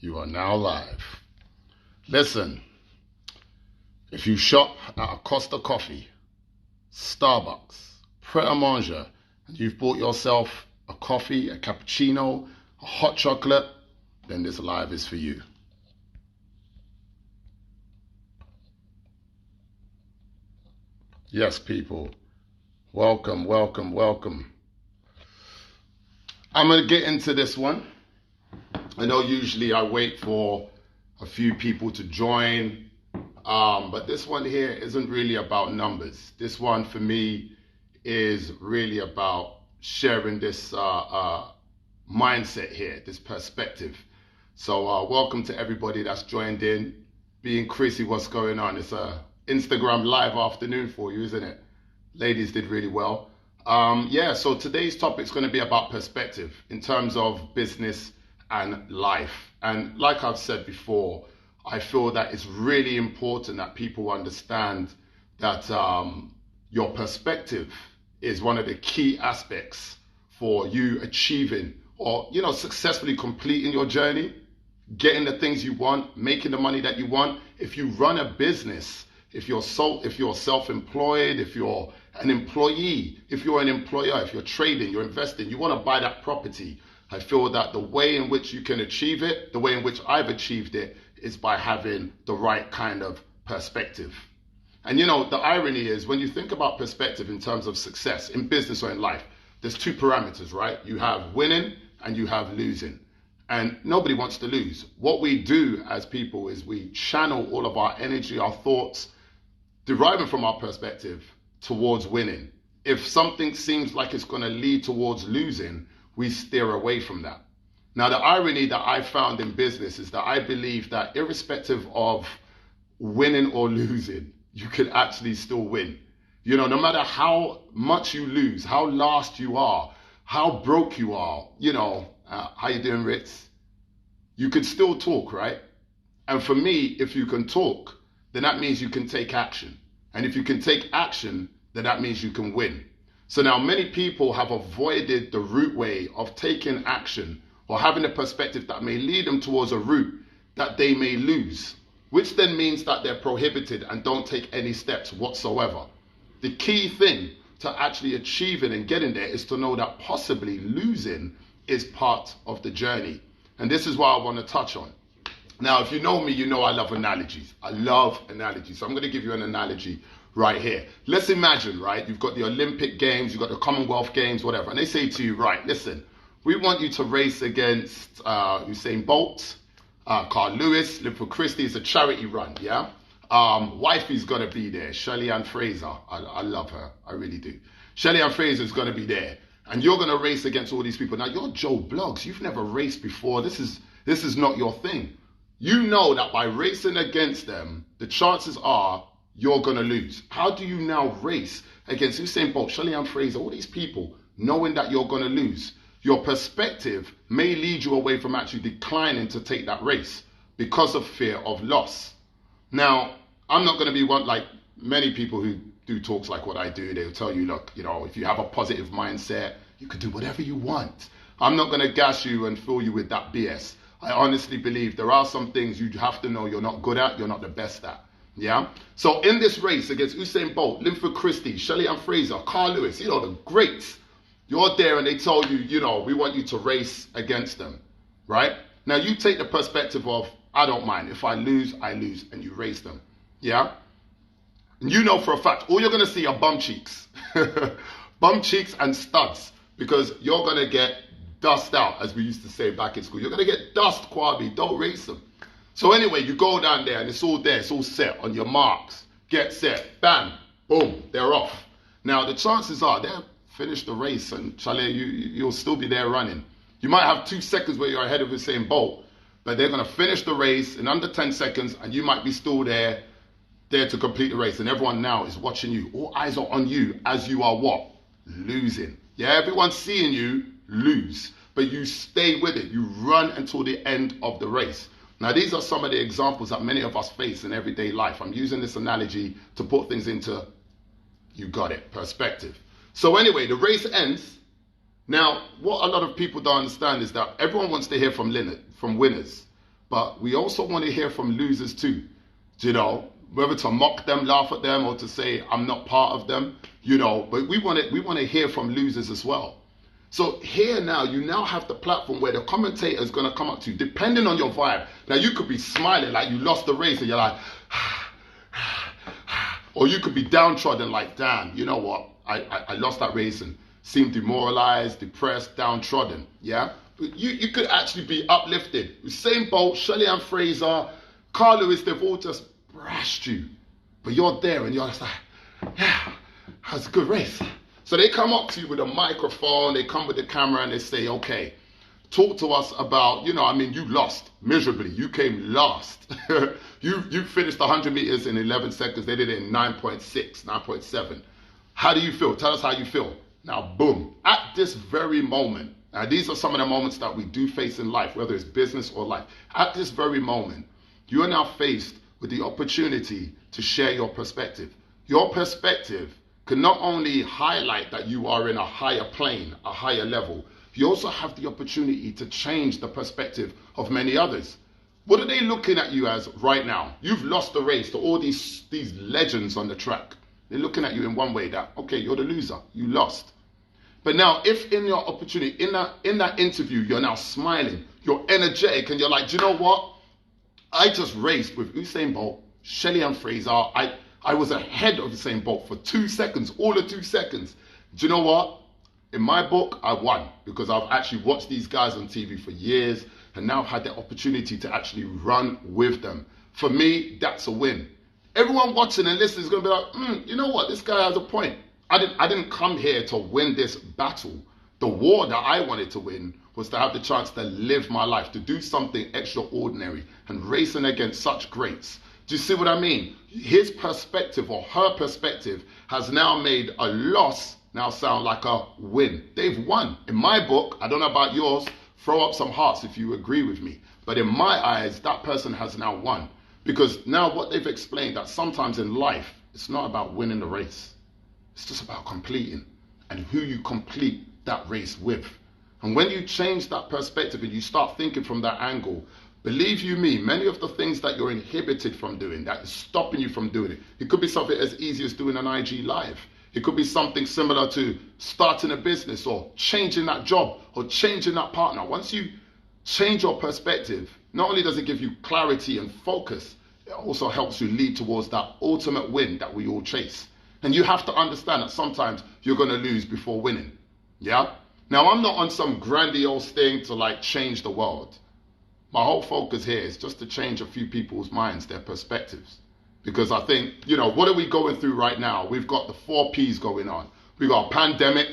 You are now live. Listen, if you shop at a Costa Coffee, Starbucks, Pret a Manger, and you've bought yourself a coffee, a cappuccino, a hot chocolate, then this live is for you. Yes, people. Welcome, welcome, welcome. I'm going to get into this one. I know usually I wait for a few people to join, but this one here isn't really about numbers. This one for me is really about sharing this mindset here, this perspective. So welcome to everybody that's joined in. Being Chrissy, what's going on? It's a Instagram live afternoon for you, isn't it? Ladies did really well. So today's topic is going to be about perspective in terms of business and life. And like I've said before, I feel that it's really important that people understand that your perspective is one of the key aspects for you achieving or, successfully completing your journey, getting the things you want, making the money that you want. If you run a business, if you're self-employed, if you're an employee, if you're an employer, if you're trading, you're investing, you want to buy that property, I feel that the way in which you can achieve it, the way in which I've achieved it, is by having the right kind of perspective. And the irony is when you think about perspective in terms of success in business or in life, there's two parameters, right? You have winning and you have losing. And nobody wants to lose. What we do as people is we channel all of our energy, our thoughts, deriving from our perspective towards winning. If something seems like it's going to lead towards losing, we steer away from that. Now, the irony that I found in business is that I believe that irrespective of winning or losing, you can actually still win. No matter how much you lose, how last you are, how broke you are, how you doing, Ritz? You could still talk, right? And for me, if you can talk, then that means you can take action. And if you can take action, then that means you can win. So now many people have avoided the route way of taking action or having a perspective that may lead them towards a route that they may lose, which then means that they're prohibited and don't take any steps whatsoever. The key thing to actually achieving and getting there is to know that possibly losing is part of the journey. And this is what I want to touch on. Now, if you know me, you know I love analogies. I love analogies. So I'm going to give you an analogy right here. Let's imagine, right, you've got the Olympic Games, you've got the Commonwealth Games, whatever. And they say to you, right, listen, we want you to race against Usain Bolt, Carl Lewis, Linford Christie. It's a charity run, yeah? Wifey's going to be there, Shelly-Ann Fraser. I love her. I really do. Shelly-Ann Fraser is going to be there. And you're going to race against all these people. Now, you're Joe Bloggs. You've never raced before. This is not your thing. You know that by racing against them, the chances are you're going to lose. How do you now race against Usain Bolt, Shelly-Ann Fraser, all these people, knowing that you're going to lose? Your perspective may lead you away from actually declining to take that race because of fear of loss. Now, I'm not going to be one like many people who do talks like what I do. They'll tell you, look, if you have a positive mindset, you can do whatever you want. I'm not going to gas you and fill you with that BS. I honestly believe there are some things you have to know you're not good at, you're not the best at. Yeah? So in this race against Usain Bolt, Linford Christie, Shelly-Ann Fraser, Carl Lewis, the greats, you're there and they tell you, we want you to race against them, right? Now you take the perspective of, I don't mind. If I lose, and you race them. Yeah? And you know for a fact, all you're going to see are bum cheeks. Bum cheeks and studs, because you're going to get dust out, as we used to say back in school. You're going to get dust, Kwabi. Don't race them. So anyway, you go down there and it's all there. It's all set on your marks. Get set. Bam. Boom. They're off. Now, the chances are they'll finish the race and Chalet, you'll still be there running. You might have 2 seconds where you're ahead of Usain Bolt, but they're going to finish the race in under 10 seconds and you might be still there to complete the race. And everyone now is watching you. All eyes are on you as you are what? Losing. Yeah, everyone's seeing you lose. But you stay with it. You run until the end of the race. Now, these are some of the examples that many of us face in everyday life. I'm using this analogy to put things into, you got it, perspective. So anyway, the race ends Now, what a lot of people don't understand is that everyone wants to hear from winners, but we also want to hear from losers too. You know, whether to mock them, laugh at them, or to say I'm not part of them. You know, but we want to hear from losers as well. So here now, you now have the platform where the commentator is going to come up to you, depending on your vibe. Now, you could be smiling like you lost the race and you're like, or you could be downtrodden like, damn, you know what? I lost that race and seemed demoralized, depressed, downtrodden. Yeah? But you could actually be uplifted. Usain Bolt, Shelly-Ann Fraser, Carl Lewis, they've all just brashed you. But you're there and you're just like, yeah, that was a good race. So they come up to you with a microphone, they come with the camera and they say, okay, talk to us about, you lost miserably. You came last. you finished 100 meters in 11 seconds. They did it in 9.6, 9.7. How do you feel? Tell us how you feel. Now, boom. At this very moment, now these are some of the moments that we do face in life, whether it's business or life. At this very moment, you are now faced with the opportunity to share your perspective. Your perspective can not only highlight that you are in a higher plane, a higher level, you also have the opportunity to change the perspective of many others. What are they looking at you as right now? You've lost the race to all these legends on the track. They're looking at you in one way that, okay, you're the loser, you lost. But now, if in your opportunity, in that interview, you're now smiling, you're energetic, and you're like, do you know what? I just raced with Usain Bolt, Shelly-Ann Fraser. I was ahead of Usain Bolt for 2 seconds, all of 2 seconds. Do you know what? In my book, I won because I've actually watched these guys on TV for years and now had the opportunity to actually run with them. For me, that's a win. Everyone watching and listening is going to be like, you know what? This guy has a point. I didn't come here to win this battle. The war that I wanted to win was to have the chance to live my life, to do something extraordinary and racing against such greats. Do you see what I mean? His perspective or her perspective has now made a loss now sound like a win. They've won. In my book, I don't know about yours, throw up some hearts if you agree with me. But in my eyes, that person has now won. Because now what they've explained, that sometimes in life, it's not about winning the race. It's just about completing and who you complete that race with. And when you change that perspective and you start thinking from that angle, believe you me, many of the things that you're inhibited from doing, that is stopping you from doing it, it could be something as easy as doing an IG live. It could be something similar to starting a business or changing that job or changing that partner. Once you change your perspective, not only does it give you clarity and focus, it also helps you lead towards that ultimate win that we all chase. And you have to understand that sometimes you're going to lose before winning. Yeah? Now, I'm not on some grandiose thing to like change the world. My whole focus here is just to change a few people's minds, their perspectives. Because I think, what are we going through right now? We've got the 4 Ps going on. We've got a pandemic.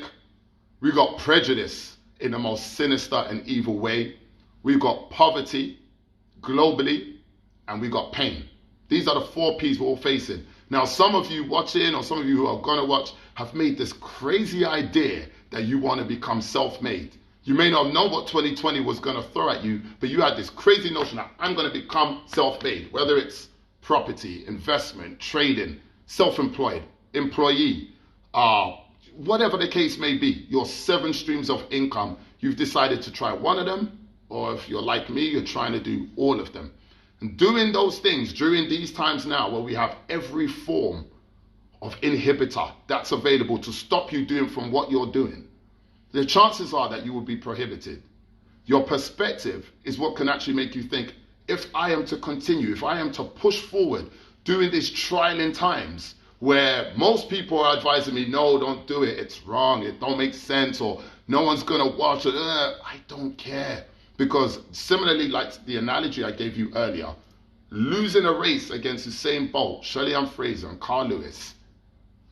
We've got prejudice in the most sinister and evil way. We've got poverty globally. And we've got pain. These are the 4 Ps we're all facing. Now, some of you watching or some of you who are going to watch have made this crazy idea that you want to become self-made. You may not know what 2020 was going to throw at you, but you had this crazy notion that I'm going to become self-made, whether it's property, investment, trading, self-employed, employee, whatever the case may be, your 7 streams of income, you've decided to try one of them, or if you're like me, you're trying to do all of them. And doing those things during these times now where we have every form of inhibitor that's available to stop you doing from what you're doing, the chances are that you will be prohibited. Your perspective is what can actually make you think, if I am to continue, if I am to push forward during these trying times where most people are advising me, no, don't do it, it's wrong, it don't make sense, or no one's going to watch it, I don't care. Because similarly, like the analogy I gave you earlier, losing a race against Usain Bolt, Shelly-Ann Fraser, and Carl Lewis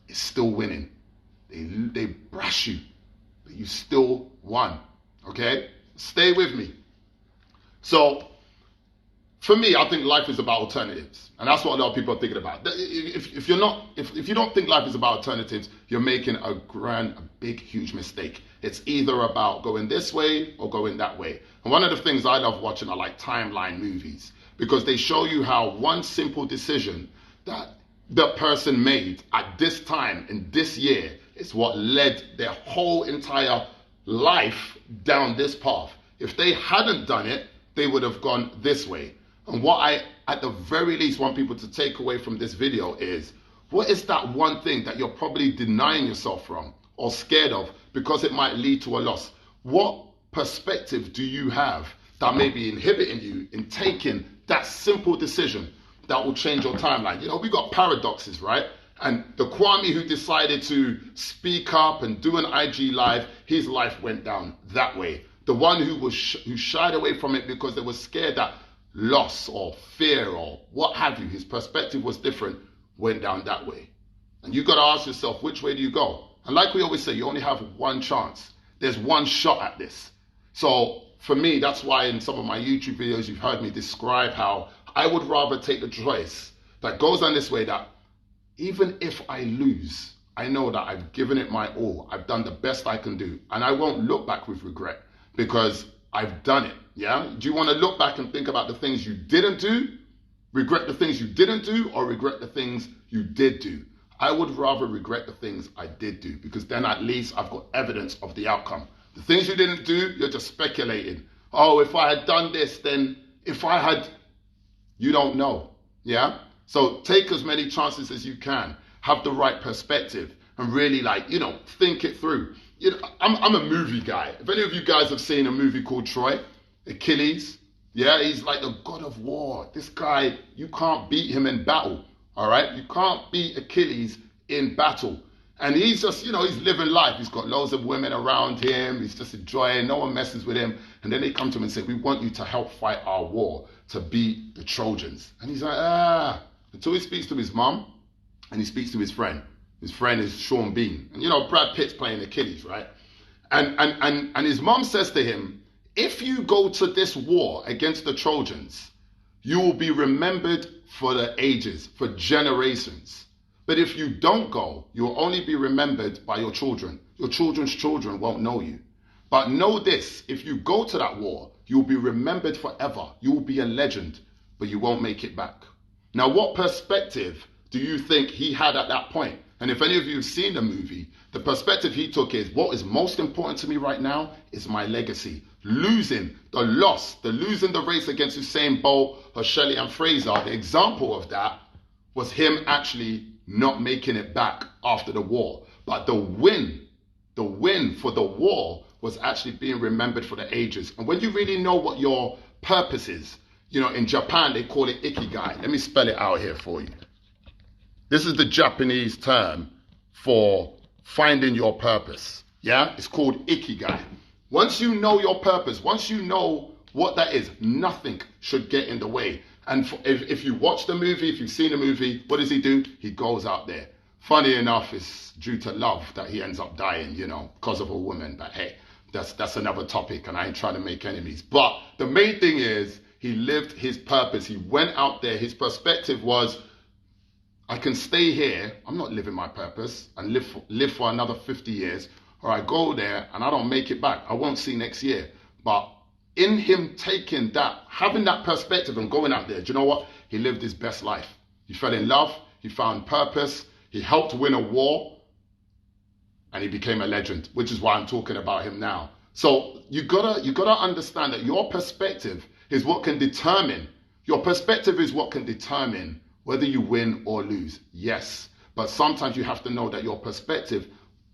is still winning. They brash you, but you still won. Okay? Stay with me. So, for me, I think life is about alternatives. And that's what a lot of people are thinking about. If you don't think life is about alternatives, you're making a big, huge mistake. It's either about going this way or going that way. And one of the things I love watching are like timeline movies, because they show you how one simple decision that the person made at this time in this year is what led their whole entire life down this path. If they hadn't done it, they would have gone this way. And what I, at the very least, want people to take away from this video is, what is that one thing that you're probably denying yourself from or scared of because it might lead to a loss? What perspective do you have that may be inhibiting you in taking that simple decision that will change your timeline? You know, we got paradoxes, right? And the Kwame who decided to speak up and do an IG live, his life went down that way. The one who shied away from it because they were scared that loss or fear or what have you, his perspective was different, went down that way. And you got to ask yourself, which way do you go? And like we always say, you only have one chance. There's one shot at this. So for me, that's why in some of my YouTube videos, you've heard me describe how I would rather take the choice that goes on this way, that even if I lose, I know that I've given it my all. I've done the best I can do. And I won't look back with regret because I've done it. Yeah. Do you want to look back and think about the things you didn't do? Regret the things you didn't do, or regret the things you did do? I would rather regret the things I did do, because then at least I've got evidence of the outcome. The things you didn't do, you're just speculating. Oh, if I had done this, then if I had, you don't know. Yeah. So take as many chances as you can, have the right perspective, and really, like, you know, think it through. You know, I'm a movie guy. If any of you guys have seen a movie called Troy, Achilles, yeah, he's like the god of war. This guy, you can't beat him in battle, all right? You can't beat Achilles in battle. And he's just, you know, he's living life. He's got loads of women around him. He's just enjoying. No one messes with him. And then they come to him and say, we want you to help fight our war to beat the Trojans. And he's like, until he speaks to his mom and he speaks to his friend. His friend is Sean Bean. And, you know, Brad Pitt's playing Achilles, right? And his mom says to him, if you go to this war against the Trojans, you will be remembered for the ages, for generations. But if you don't go, you will only be remembered by your children. Your children's children won't know you. But know this, if you go to that war, you will be remembered forever. You will be a legend, but you won't make it back. Now, what perspective do you think he had at that point? And if any of you have seen the movie, the perspective he took is, what is most important to me right now is my legacy. Losing the race against Usain Bolt or Shelly-Ann Fraser, the example of that was him actually not making it back after the war. But the win for the war was actually being remembered for the ages. And when you really know what your purpose is, you know, in Japan, they call it ikigai. Let me spell it out here for you. This is the Japanese term for finding your purpose. Yeah, it's called ikigai. Once you know your purpose, once you know what that is, nothing should get in the way. And if you watch the movie, if you've seen the movie, what does he do? He goes out there. Funny enough, it's due to love that he ends up dying, you know, because of a woman. But hey, that's another topic, and I ain't trying to make enemies. But the main thing is, he lived his purpose. He went out there. His perspective was, I can stay here. I'm not living my purpose and live for another 50 years. Or I go there and I don't make it back. I won't see next year. But in him taking that, having that perspective and going out there, do you know what? He lived his best life. He fell in love. He found purpose. He helped win a war. And he became a legend, which is why I'm talking about him now. So you gotta understand that your perspective is what can determine. Your perspective is what can determine whether you win or lose. Yes. But sometimes you have to know that your perspective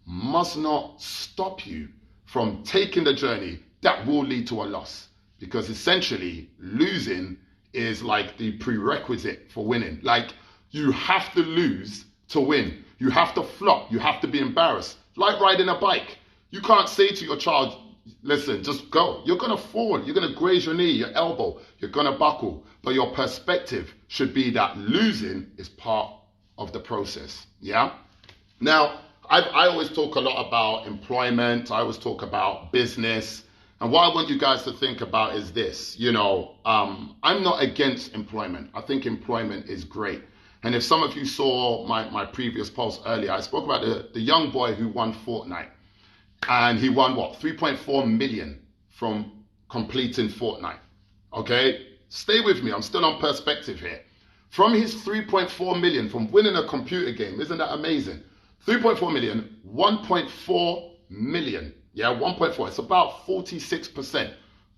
must not stop you from taking the journey that will lead to a loss, because essentially losing is like the prerequisite for winning. Like, you have to lose to win. You have to flop. You have to be embarrassed. Like riding a bike. You can't say to your child, listen, just go. You're going to fall. You're going to graze your knee, your elbow. You're going to buckle. But your perspective should be that losing is part of the process. Yeah? Now, I always talk a lot about employment. I always talk about business. And what I want you guys to think about is this. You know, I'm not against employment. I think employment is great. And if some of you saw my previous post earlier, I spoke about the young boy who won Fortnite. And he won, what, 3.4 million from completing Fortnite. Okay? Stay with me. I'm still on perspective here. From his 3.4 million, from winning a computer game, isn't that amazing? 3.4 million, 1.4 million Yeah, 1.4. It's about 46%.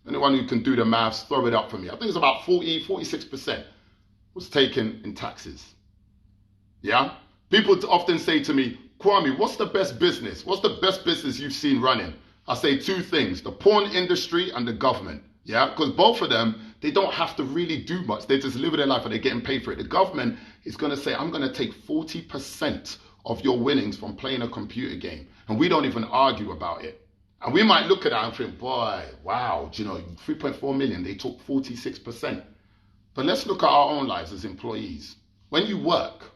Anyone who can do the maths, throw it up for me. I think it's about 46% was taken in taxes. Yeah? People often say to me, Kwame, what's the best business? What's the best business you've seen running? I say two things, the porn industry and the government. Yeah? Because both of them, they don't have to really do much. They just live their life and they're getting paid for it. The government is going to say, I'm going to take 40% of your winnings from playing a computer game. And we don't even argue about it. And we might look at that and think, boy, wow, 3.4 million, they took 46%. But let's look at our own lives as employees. When you work,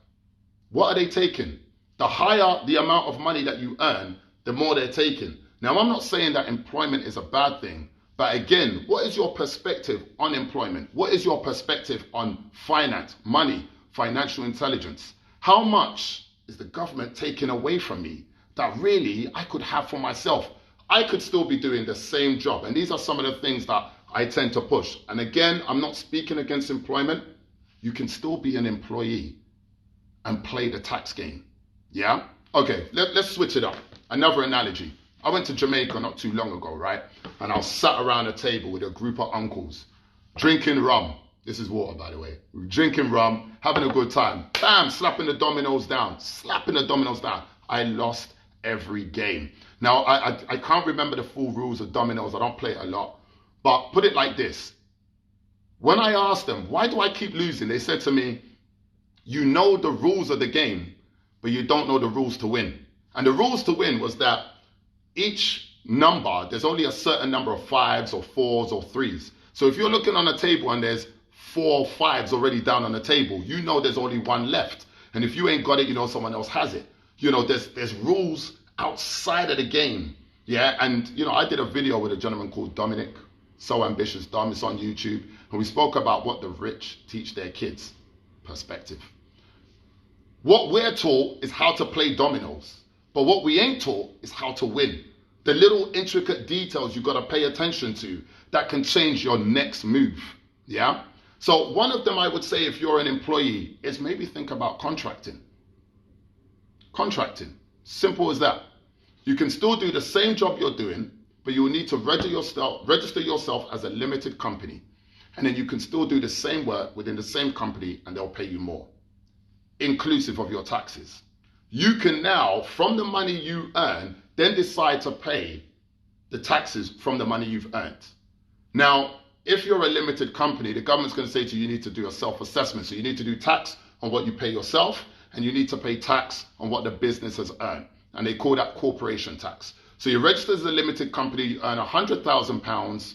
what are they taking? The higher the amount of money that you earn, the more they're taking. Now, I'm not saying that employment is a bad thing. But again, what is your perspective on employment? What is your perspective on finance, money, financial intelligence? How much is the government taking away from me that really I could have for myself? I could still be doing the same job. And these are some of the things that I tend to push. And again, I'm not speaking against employment. You can still be an employee and play the tax game. Yeah? Okay, let's switch it up. Another analogy. I went to Jamaica not too long ago, right? And I was sat around a table with a group of uncles, drinking rum. This is water, by the way. We were drinking rum, having a good time. Bam, slapping the dominoes down. I lost every game. Now, I can't remember the full rules of dominoes. I don't play it a lot. But put it like this. When I asked them, why do I keep losing? They said to me, you know the rules of the game, but you don't know the rules to win. And the rules to win was that each number, there's only a certain number of 5s or 4s or 3s. So if you're looking on a table and there's 4 5s already down on the table, you know there's only one left. And if you ain't got it, you know someone else has it. There's rules outside of the game. Yeah, and I did a video with a gentleman called Dominic, So Ambitious Dom. It's on YouTube. And we spoke about what the rich teach their kids. Perspective. What we're taught is how to play dominoes. But what we ain't taught is how to win. The little intricate details you got to pay attention to that can change your next move. Yeah? So one of them I would say, if you're an employee, is maybe think about contracting. Contracting. Simple as that. You can still do the same job you're doing, but you will need to register yourself as a limited company. And then you can still do the same work within the same company and they'll pay you more, inclusive of your taxes. You can now, from the money you earn, then decide to pay the taxes from the money you've earned. Now, if you're a limited company, the government's going to say to you, you need to do a self-assessment. So you need to do tax on what you pay yourself, and you need to pay tax on what the business has earned. And they call that corporation tax. So you register as a limited company, you earn £100,000.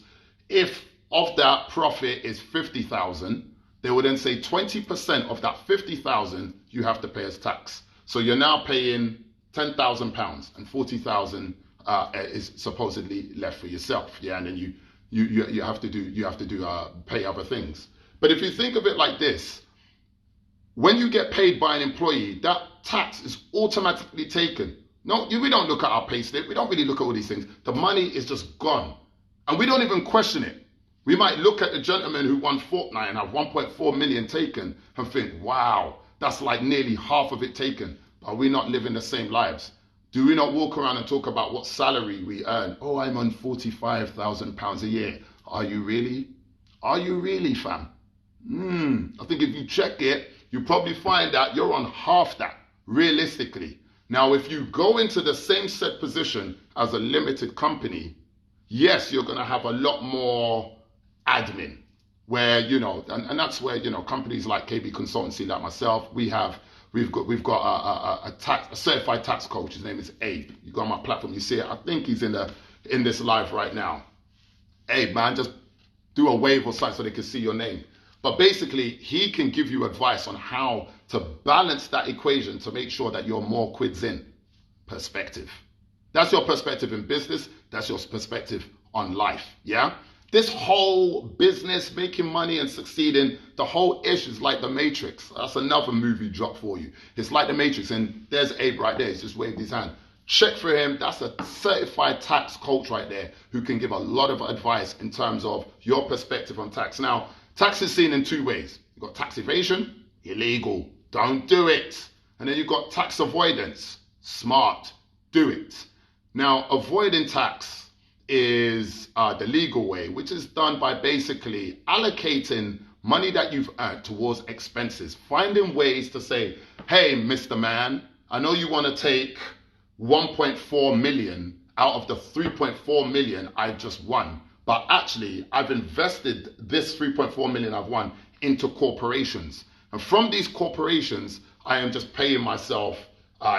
If of that profit is 50,000, they will then say 20% of that 50,000 you have to pay as tax. So you're now paying £10,000 and 40,000 is supposedly left for yourself. Yeah, and then you have to pay other things. But if you think of it like this, when you get paid by an employee, that tax is automatically taken. No, we don't look at our pay slip. We don't really look at all these things. The money is just gone. And we don't even question it. We might look at the gentleman who won Fortnite and have 1.4 million taken and think, wow, that's like nearly half of it taken. Are we not living the same lives? Do we not walk around and talk about what salary we earn? Oh, I'm on £45,000 a year. Are you really? Are you really, fam? I think if you check it, you probably find that you're on half that, realistically. Now, if you go into the same set position as a limited company, yes, you're going to have a lot more admin, where, and that's where, companies like KB Consultancy, like myself, we've got a certified tax coach. His name is Abe. You go on my platform, you see it. I think he's in this live right now. Abe, man, just do a wave or something so they can see your name. But basically, he can give you advice on how to balance that equation to make sure that you're more quids in. Perspective. That's your perspective in business. That's your perspective on life. Yeah? This whole business, making money and succeeding, the whole issue is like The Matrix. That's another movie drop for you. It's like The Matrix. And there's Abe right there. He's just waved his hand. Check for him. That's a certified tax coach right there who can give a lot of advice in terms of your perspective on tax. Now, tax is seen in two ways. You've got tax evasion, illegal, don't do it. And then you've got tax avoidance, smart, do it. Now, avoiding tax is the legal way, which is done by basically allocating money that you've earned towards expenses, finding ways to say, hey, Mr. Man, I know you want to take 1.4 million out of the 3.4 million I just won, but actually I've invested this 3.4 million I've won into corporations. And from these corporations, I am just paying myself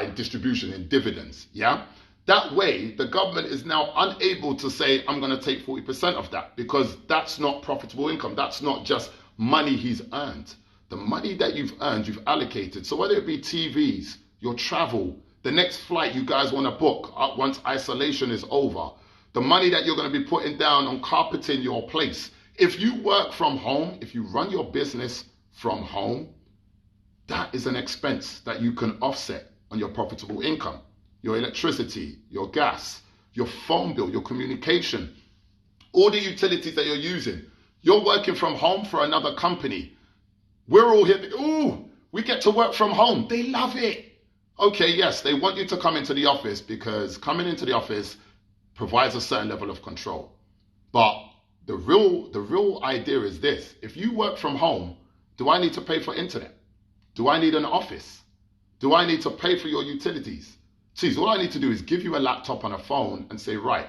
in distribution, in dividends. Yeah. That way, the government is now unable to say, I'm going to take 40% of that, because that's not profitable income. That's not just money he's earned. The money that you've earned, you've allocated. So whether it be TVs, your travel, the next flight you guys want to book once isolation is over, the money that you're going to be putting down on carpeting your place. If you work from home, if you run your business from home, that is an expense that you can offset on your profitable income. Your electricity, your gas, your phone bill, your communication, all the utilities that you're using. You're working from home for another company. We're all here, ooh, we get to work from home. They love it. Okay, yes, they want you to come into the office because coming into the office provides a certain level of control. But the real idea is this. If you work from home, do I need to pay for internet? Do I need an office? Do I need to pay for your utilities? See, all I need to do is give you a laptop and a phone and say, right,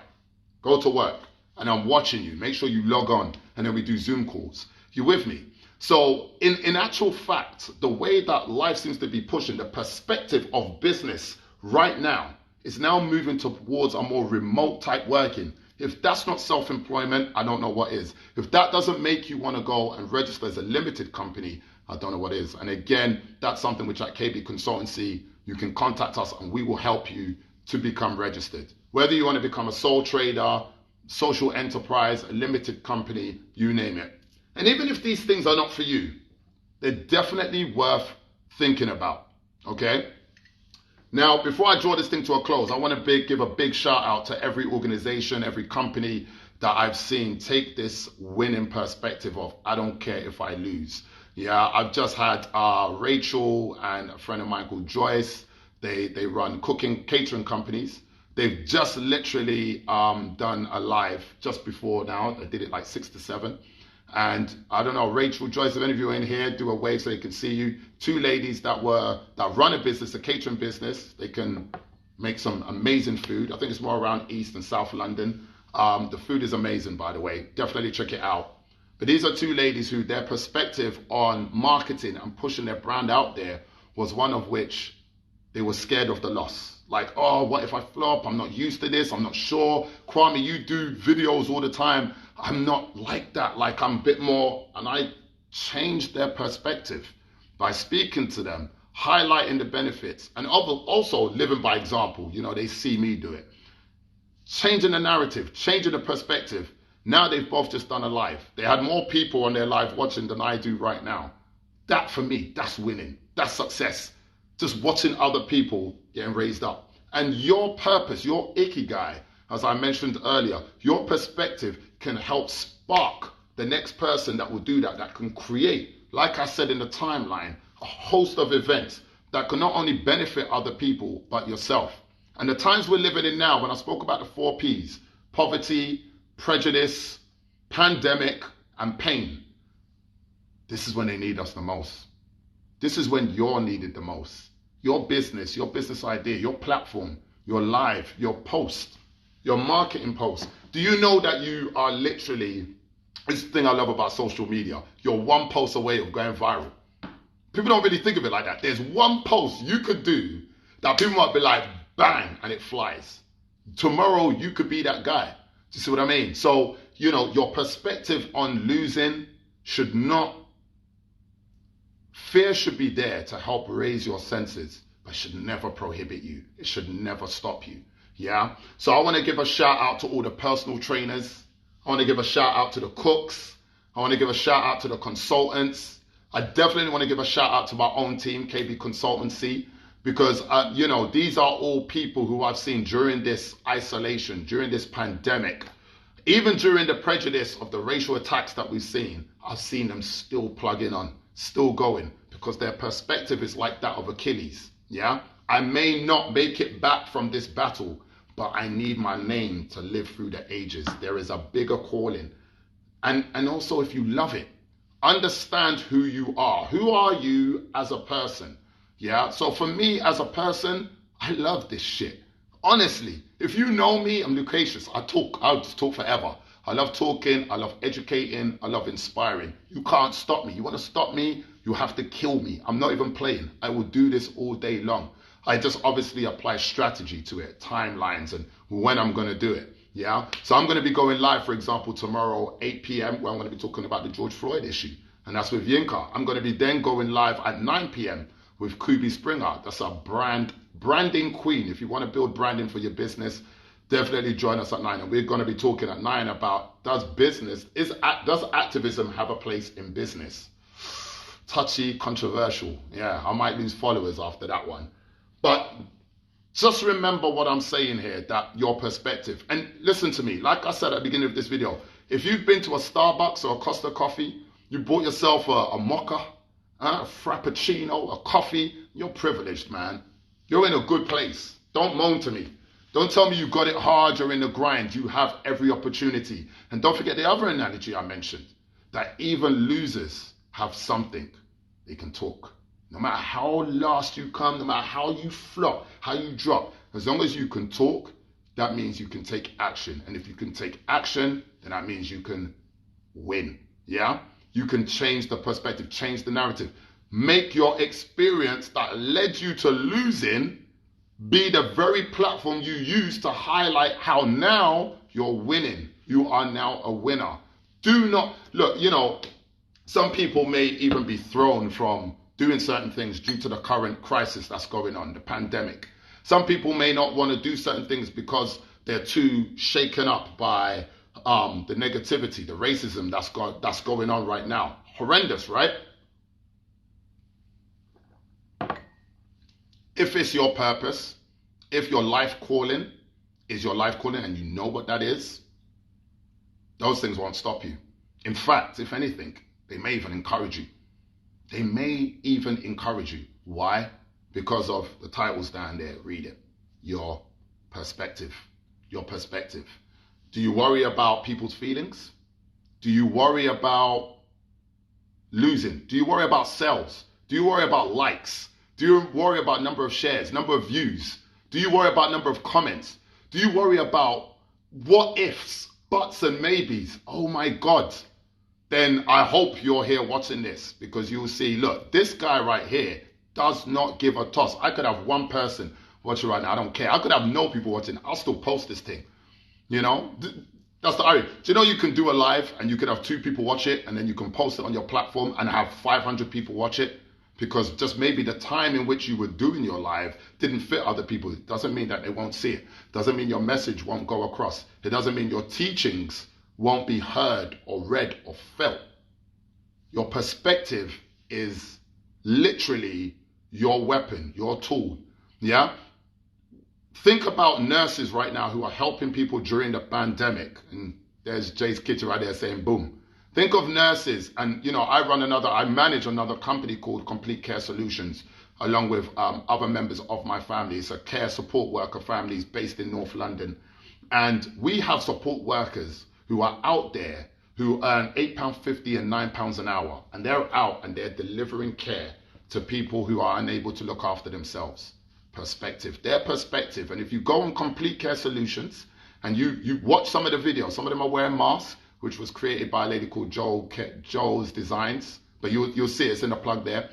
go to work. And I'm watching you. Make sure you log on. And then we do Zoom calls. You with me? So in actual fact, the way that life seems to be pushing, the perspective of business right now is now moving towards a more remote type working. If that's not self-employment, I don't know what is. If that doesn't make you want to go and register as a limited company, I don't know what is. And again, that's something which at KB Consultancy, you can contact us and we will help you to become registered. Whether you want to become a sole trader, social enterprise, a limited company, you name it. And even if these things are not for you, they're definitely worth thinking about. Okay? Now, before I draw this thing to a close, I want to give a big shout out to every organization, every company that I've seen take this winning perspective of, I don't care if I lose. Yeah, I've just had Rachel and a friend of mine called Joyce. They run catering companies. They've just literally done a live just before now. They did it like 6 to 7. And I don't know, Rachel, Joyce, if any of you are in here, do a wave so they can see you. 2 ladies that run a business, a catering business. They can make some amazing food. I think it's more around East and South London. The food is amazing, by the way. Definitely check it out. But these are 2 ladies who their perspective on marketing and pushing their brand out there was one of which they were scared of the loss. Like, oh, what if I flop? I'm not used to this. I'm not sure. Kwame, you do videos all the time. I'm not like that. Like, I'm a bit more. And I changed their perspective by speaking to them, highlighting the benefits, and also living by example. You know, they see me do it. Changing the narrative, changing the perspective. Now they've both just done a live. They had more people on their live watching than I do right now. That for me, that's winning. That's success. Just watching other people getting raised up. And your purpose, your ikigai, as I mentioned earlier, your perspective can help spark the next person that will do that can create, like I said in the timeline, a host of events that can not only benefit other people, but yourself. And the times we're living in now, when I spoke about the 4 Ps, poverty, prejudice, pandemic, and pain, this is when they need us the most. This is when you're needed the most. Your business idea, your platform, your live, your post, your marketing post. Do you know that you are literally, this thing I love about social media, you're 1 post away of going viral. People don't really think of it like that. There's 1 post you could do that people might be like, bang, and it flies. Tomorrow, you could be that guy. Do you see what I mean? So, you know, your perspective on losing should not, fear should be there to help raise your senses, but should never prohibit you. It should never stop you. Yeah? So I want to give a shout out to all the personal trainers. I want to give a shout out to the cooks. I want to give a shout out to the consultants. I definitely want to give a shout out to my own team, KB Consultancy, because, you know, these are all people who I've seen during this isolation, during this pandemic, even during the prejudice of the racial attacks that we've seen. I've seen them still plugging on, still going, because their perspective is like that of Achilles. Yeah, I may not make it back from this battle, but I need my name to live through the ages. There is a bigger calling. And also, if you love it, understand who you are. Who are you as a person? Yeah. So for me as a person, I love this shit. Honestly, if you know me, I'm loquacious. I'll just talk forever. I love talking. I love educating. I love inspiring. You can't stop me. You want to stop me? You have to kill me. I'm not even playing. I will do this all day long. I just obviously apply strategy to it, timelines, and when I'm going to do it. Yeah. So I'm going to be going live, for example, tomorrow, 8 p.m., where I'm going to be talking about the George Floyd issue. And that's with Yinka. I'm going to be then going live at 9 p.m. with Kubi Springer. That's a branding queen. If you want to build branding for your business, definitely join us at 9. And we're going to be talking at 9 about does activism have a place in business? Touchy, controversial. Yeah, I might lose followers after that one. But just remember what I'm saying here, that your perspective. And listen to me, like I said at the beginning of this video, if you've been to a Starbucks or a Costa Coffee, you bought yourself a mocha, a frappuccino, a coffee, you're privileged, man. You're in a good place. Don't moan to me. Don't tell me you got it hard, you're in the grind. You have every opportunity. And don't forget the other analogy I mentioned, that even losers have something. They can talk. No matter how last you come, no matter how you flop, how you drop, as long as you can talk, that means you can take action. And if you can take action, then that means you can win. Yeah? You can change the perspective, change the narrative. Make your experience that led you to losing be the very platform you use to highlight how now you're winning. You are now a winner. Do not, look, some people may even be thrown from doing certain things due to the current crisis that's going on, the pandemic. Some people may not want to do certain things because they're too shaken up by the negativity, the racism that's going on right now. Horrendous, right? If it's your purpose, if your life calling is your life calling and you know what that is, those things won't stop you. In fact, if anything, they may even encourage you. They may even encourage you. Why? Because of the titles down there. Read it. Your perspective. Your perspective. Do you worry about people's feelings? Do you worry about losing? Do you worry about sales? Do you worry about likes? Do you worry about number of shares, number of views? Do you worry about number of comments? Do you worry about what ifs, buts and maybes? Oh my God. Then I hope you're here watching this, because you'll see, look, this guy right here does not give a toss. I could have one person watching right now. I don't care. I could have no people watching. I'll still post this thing. That's the irony. Do you know you can do a live and you can have 2 people watch it and then you can post it on your platform and have 500 people watch it? Because just maybe the time in which you were doing your live didn't fit other people. It doesn't mean that they won't see it. It doesn't mean your message won't go across. It doesn't mean your teachings won't be heard or read or felt. Your perspective is literally your weapon, your tool. Yeah? Think about nurses right now who are helping people during the pandemic. And there's Jay's Kitty right there saying boom. Think of nurses, and I manage another company called Complete Care Solutions, along with other members of my family. It's a care support worker family based in North London. And we have support workers who are out there who earn £8.50 and £9 an hour. And they're out and they're delivering care to people who are unable to look after themselves. Perspective, their perspective. And if you go on Complete Care Solutions and you watch some of the videos, some of them are wearing masks, which was created by a lady called Joel's Designs. But you'll see it's in the plug there.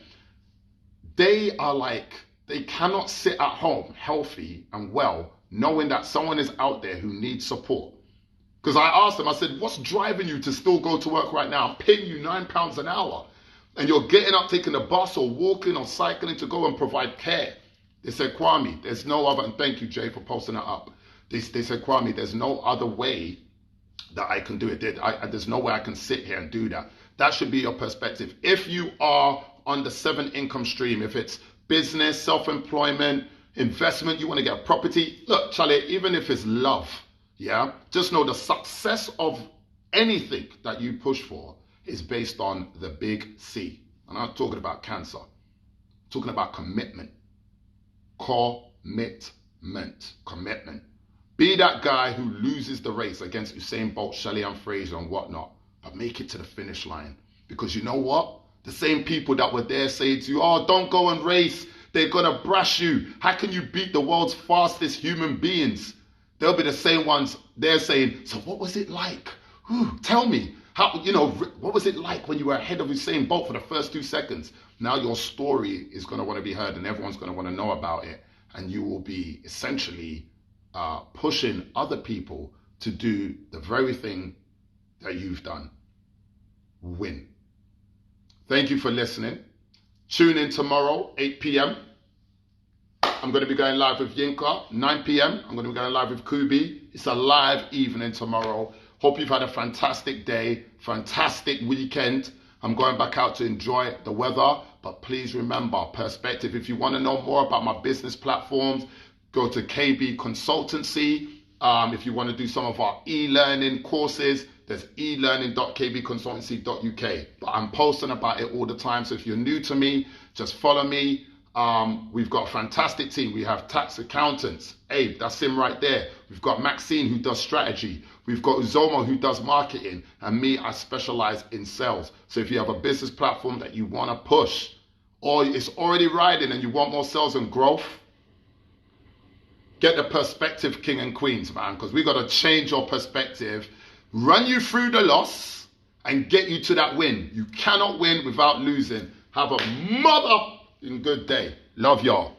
They are like, they cannot sit at home healthy and well, knowing that someone is out there who needs support. Because I asked them, I said, what's driving you to still go to work right now? I'm paying you £9 an hour. And you're getting up, taking the bus or walking or cycling to go and provide care. They said, Kwame, there's no other, and thank you, Jay, for posting that up. They said, Kwame, there's no other way that I can do it. There's no way I can sit here and do that. That should be your perspective. If you are on the 7 income stream, if it's business, self-employment, investment, you want to get a property, look, Charlie, even if it's love, yeah, just know the success of anything that you push for is based on the big C. I'm not talking about cancer. I'm talking about commitment. Commitment. Be that guy who loses the race against Usain Bolt, Shelly-Ann Fraser and whatnot, but make it to the finish line. Because you know what? The same people that were there saying to you, oh, don't go and race. They're going to brush you. How can you beat the world's fastest human beings? They'll be the same ones there saying, so what was it like? Tell me. What was it like when you were ahead of Usain Bolt for the first 2 seconds? Now your story is going to want to be heard and everyone's going to want to know about it. And you will be essentially pushing other people to do the very thing that you've done. Win. Thank you for listening. Tune in tomorrow, 8 p.m. I'm going to be going live with Yinka, 9 p.m. I'm going to be going live with Kubi. It's a live evening tomorrow. Hope you've had a fantastic day, fantastic weekend. I'm going back out to enjoy the weather. But please remember, perspective. If you want to know more about my business platforms, go to KB Consultancy. If you want to do some of our e-learning courses, there's elearning.kbconsultancy.uk. But I'm posting about it all the time. So if you're new to me, just follow me. We've got a fantastic team. We have tax accountants. Abe, that's him right there. We've got Maxine who does strategy. We've got Uzoma who does marketing. And me, I specialize in sales. So if you have a business platform that you want to push, or it's already riding and you want more sales and growth, get the perspective king and queens, man, because we got to change your perspective, run you through the loss and get you to that win. You cannot win without losing. Have a mother good day. Love y'all.